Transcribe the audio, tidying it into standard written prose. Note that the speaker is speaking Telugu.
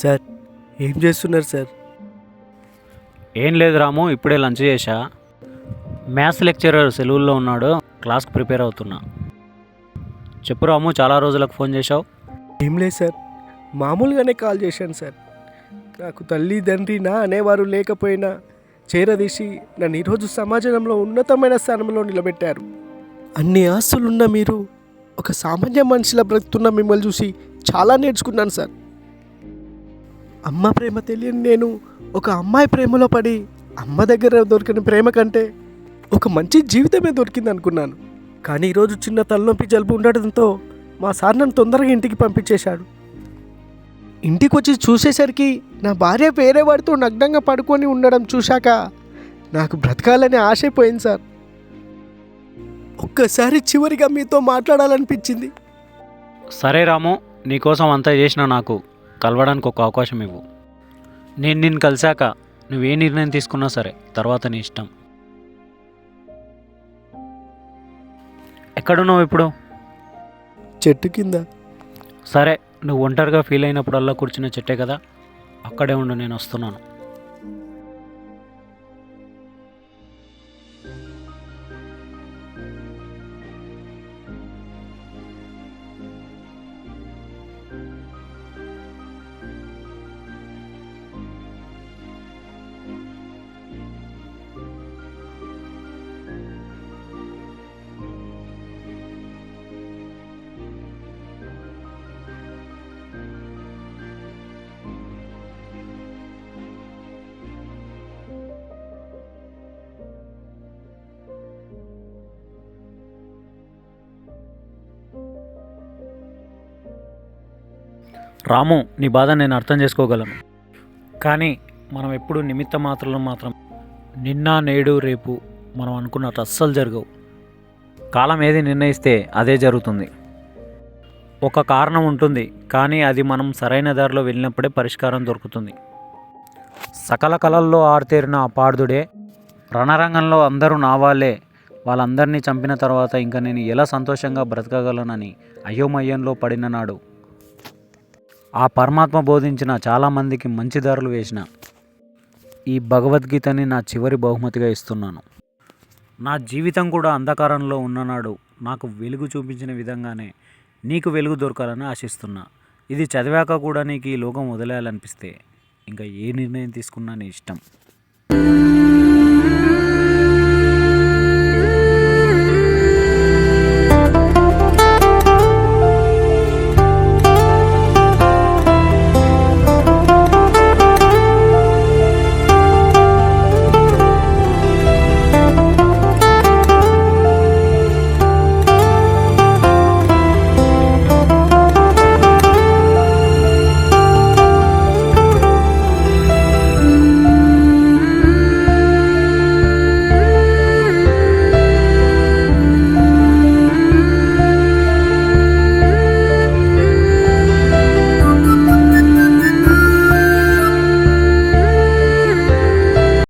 సార్, ఏం చేస్తున్నారు సార్? ఏం లేదు రాము, ఇప్పుడే లంచ్ చేశా. మ్యాథ్స్ లెక్చరర్ సెలవుల్లో ఉన్నాడు, క్లాస్కి ప్రిపేర్ అవుతున్నా. చెప్పు రాము, చాలా రోజులకు ఫోన్ చేశావు. ఏం లేదు సార్, మామూలుగానే కాల్ చేశాను సార్. నాకు తల్లి తండ్రి నా అనేవారు లేకపోయినా చేరదీసి నన్ను ఈరోజు సమాజంలో ఉన్నతమైన స్థానంలో నిలబెట్టారు. అన్ని ఆస్తులున్న మీరు ఒక సామాన్య మనిషిలా బ్రతుకుతున్న మిమ్మల్ని చూసి చాలా నేర్చుకున్నాను సార్. అమ్మ ప్రేమ తెలియని నేను ఒక అమ్మాయి ప్రేమలో పడి అమ్మ దగ్గర దొరికిన ప్రేమ కంటే ఒక మంచి జీవితమే దొరికింది అనుకున్నాను. కానీ ఈరోజు చిన్న తలనొప్పి జలుబు ఉండడంతో మా సార్ నన్ను తొందరగా ఇంటికి పంపించేశాడు. ఇంటికి వచ్చి చూసేసరికి నా భార్య వేరే వాడితో నగ్నంగా పడుకొని ఉండడం చూశాక నాకు బ్రతకాలని ఆశపోయింది సార్. ఒక్కసారి చివరిగా మీతో మాట్లాడాలనిపించింది. సరే రాము, నీకోసం అంతా చేసిన నాకు కలవడానికి ఒక అవకాశం ఇవ్వు. నేను నిన్ను కలిశాక నువ్వే నిర్ణయం తీసుకున్నా సరే, తర్వాత నీ ఇష్టం. ఎక్కడున్నావు ఇప్పుడు? చెట్టు కింద. సరే, నువ్వు ఒంటరిగా ఫీల్ అయినప్పుడల్లా కూర్చున్న చెట్టే కదా, అక్కడే ఉండు, నేను వస్తున్నాను. రాము, నీ బాధ నేను అర్థం చేసుకోగలను. కానీ మనం ఎప్పుడు నిమిత్త మాత్రలు మాత్రం. నిన్న నేడు రేపు మనం అనుకున్నట్టు అస్సలు జరగవు. కాలం ఏది నిర్ణయిస్తే అదే జరుగుతుంది. ఒక కారణం ఉంటుంది, కానీ అది మనం సరైన దారిలో వెళ్ళినప్పుడే పరిష్కారం దొరుకుతుంది. సకల కళల్లో ఆరితేరిన అపార్థుడే రణరంగంలో అందరూ నా వాళ్ళే, వాళ్ళందరినీ చంపిన తర్వాత ఇంకా నేను ఎలా సంతోషంగా బ్రతకగలనని అయోమయంలో పడిన నాడు ఆ పరమాత్మ బోధించిన చాలామందికి మంచి దారులు వేసిన ఈ భగవద్గీతని నా చివరి బహుమతిగా ఇస్తున్నాను. నా జీవితం కూడా అంధకారంలో ఉన్ననాడు నాకు వెలుగు చూపించిన విధంగానే నీకు వెలుగు దొరకాలని ఆశిస్తున్నా. ఇది చదివాక కూడా నీకు ఈ లోకం వదిలేయాలనిపిస్తే ఇంకా ఏ నిర్ణయం తీసుకున్నా నీ ఇష్టం.